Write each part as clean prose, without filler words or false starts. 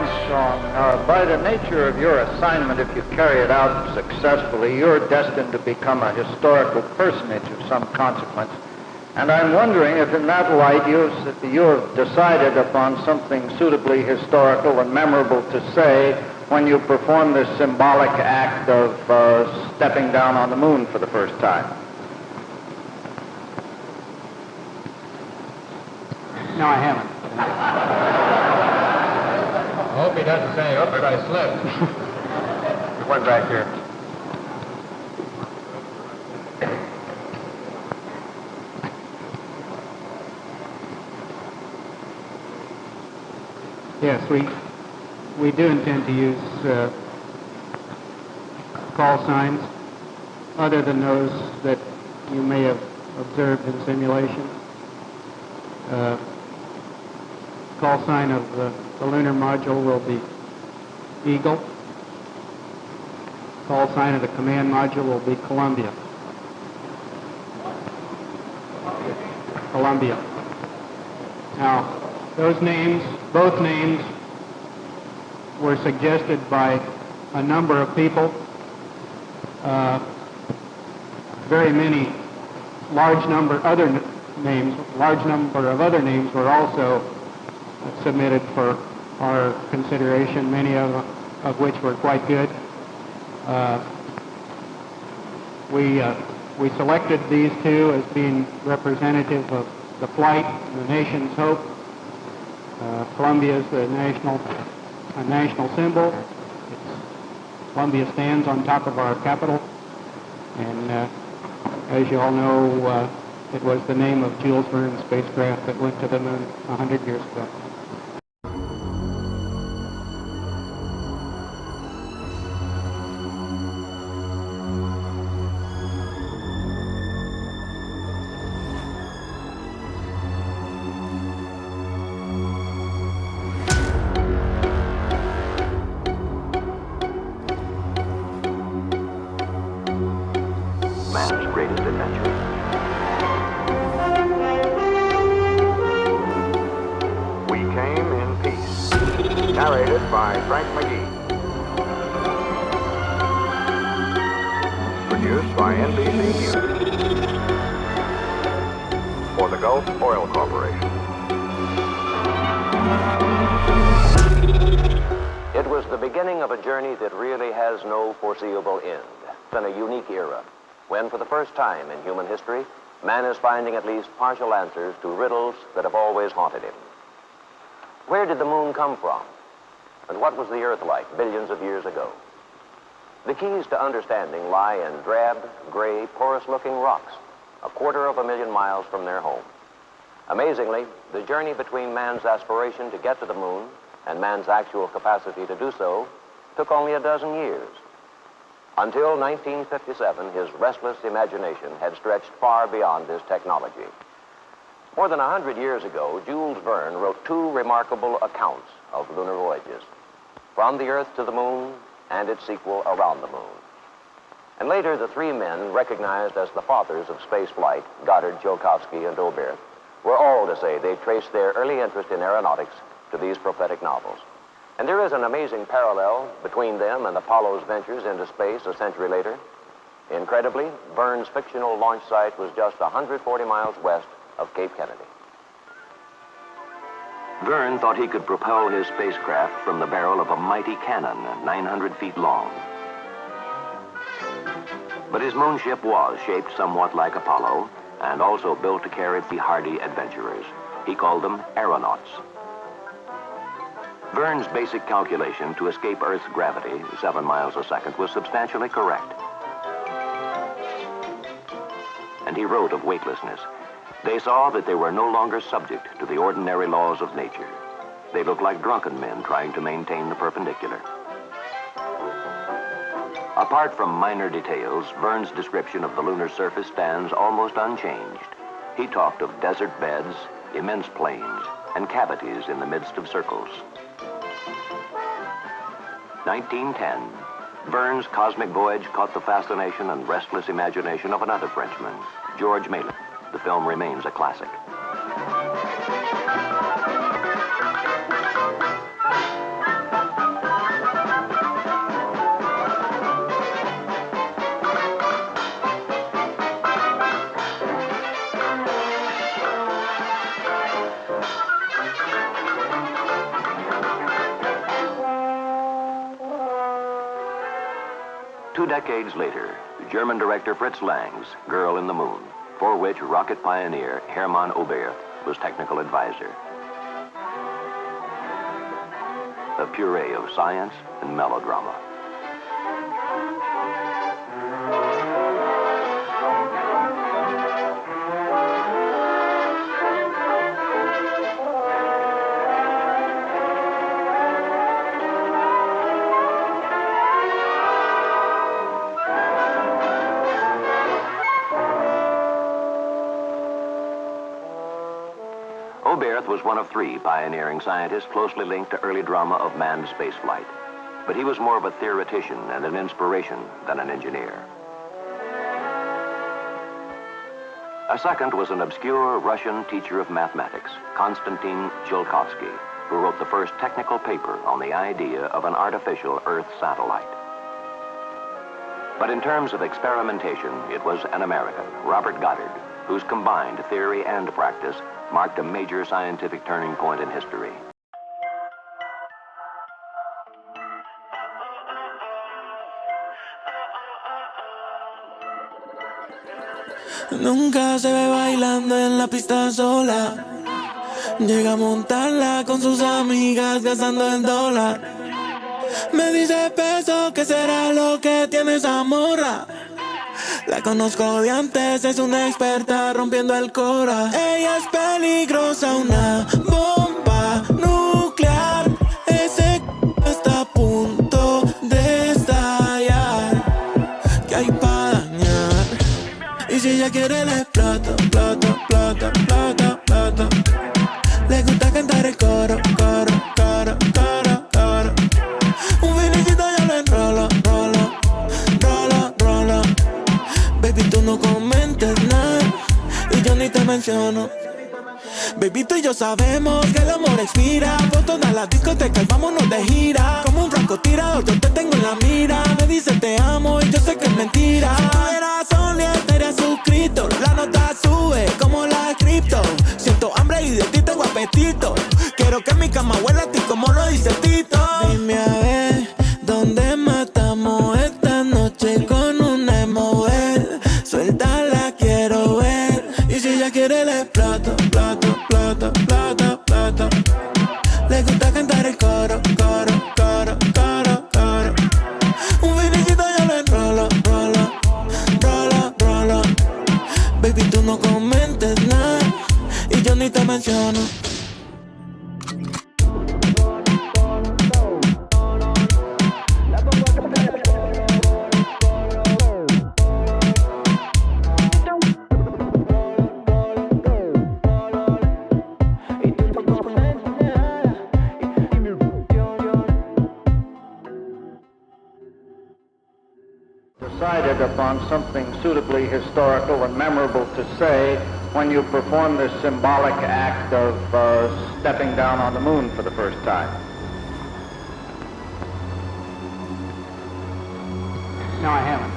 Armstrong, by the nature of your assignment, if you carry it out successfully, you're destined to become a historical personage of some consequence. And I'm wondering if in that light you've decided upon something suitably historical and memorable to say when you perform this symbolic act of stepping down on the moon for the first time. No, I haven't. I hope he doesn't say, oops, I slipped. There's one back here. Yes, we do intend to use call signs other than those that you may have observed in simulation. Call sign of the lunar module will be Eagle. Call sign of the command module will be Columbia. Columbia. Now, those names, both names, were suggested by a number of people. Very many, large number of other names were also submitted for our consideration, many of which were quite good. We selected these two as being representative of the flight, the nation's hope. Columbia is the national symbol. Columbia stands on top of our Capitol, and as you all know, it was the name of Jules Verne's spacecraft that went to the moon 100 years ago. Man's greatest adventure. We Came in Peace. Narrated by Frank McGee. Produced by NBC News. For the Gulf Oil Corporation. It was the beginning of a journey that really has no foreseeable end. In a unique era, when for the first time in human history, man is finding at least partial answers to riddles that have always haunted him. Where did the moon come from? And what was the Earth like billions of years ago? The keys to understanding lie in drab, gray, porous-looking rocks, 250,000 miles from their home. Amazingly, the journey between man's aspiration to get to the moon and man's actual capacity to do so took only a dozen years. Until 1957, his restless imagination had stretched far beyond his technology. More than 100 years ago, Jules Verne wrote two remarkable accounts of lunar voyages, From the Earth to the Moon and its sequel, Around the Moon. And later, the three men, recognized as the fathers of space flight, Goddard, Tsiolkovsky, and Aubert, were all to say they traced their early interest in aeronautics to these prophetic novels. And there is an amazing parallel between them and Apollo's ventures into space a century later. Incredibly, Verne's fictional launch site was just 140 miles west of Cape Kennedy. Verne thought he could propel his spacecraft from the barrel of a mighty cannon 900 feet long. But his moonship was shaped somewhat like Apollo and also built to carry the hardy adventurers. He called them aeronauts. Verne's basic calculation to escape Earth's gravity, 7 miles a second, was substantially correct. And he wrote of weightlessness. They saw that they were no longer subject to the ordinary laws of nature. They looked like drunken men trying to maintain the perpendicular. Apart from minor details, Verne's description of the lunar surface stands almost unchanged. He talked of desert beds, immense plains, and cavities in the midst of circles. 1910, Verne's cosmic voyage caught the fascination and restless imagination of another Frenchman, Georges Méliès. The film remains a classic. 2 decades later, German director Fritz Lang's Girl in the Moon, for which rocket pioneer Hermann Oberth was technical advisor. A puree of science and melodrama. Oberth was one of 3 pioneering scientists closely linked to early drama of manned spaceflight. But he was more of a theoretician and an inspiration than an engineer. A second was an obscure Russian teacher of mathematics, Konstantin Tsiolkovsky, who wrote the first technical paper on the idea of an artificial Earth satellite. But in terms of experimentation, it was an American, Robert Goddard, whose combined theory and practice marked a major scientific turning point in history. Nunca se ve bailando en la pista sola. Llega a montarla con sus amigas gastando el dólar. Me dice peso, ¿qué será lo que tiene esa morra? La conozco de antes, es una experta rompiendo el cora. Ella es peligrosa, una bomba nuclear. Ese está a punto de estallar. ¿Qué hay para dañar? Y si ella quiere le exploto, exploto, exploto, exploto, exploto. Le gusta cantar el coro, coro, coro, coro, coro. Un finicito yo lo enrolo, rolo, rolo, rolo. Baby, tú no comentes nada y yo ni te menciono. Baby, tú y yo sabemos que el amor expira. Por todas las discotecas vámonos de gira. Como un francotirador yo te tengo en la mira. Me dice te amo y yo sé que es mentira. Si tuvieras sol y estarías suscrito. La nota sube como la cripto. Siento hambre y de ti tengo apetito. Quiero que mi cama huela a ti como lo dice Tito. Dime a ver, ¿dónde matamos esta noche con una emover? Suéltala, quiero ver. Y si ella quiere le exploto, plato, plato, plato, plato. Le gusta cantar el coro, coro, coro, coro, coro. Un finicito yo lo enrolo, rolo, rolo, rolo. Baby, tú no comentes nada y yo ni te menciono. Decided upon something suitably historical and memorable to say when you perform this symbolic act of stepping down on the moon for the first time? No, I haven't.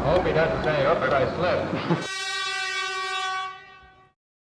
I hope he doesn't say, oops, I slipped.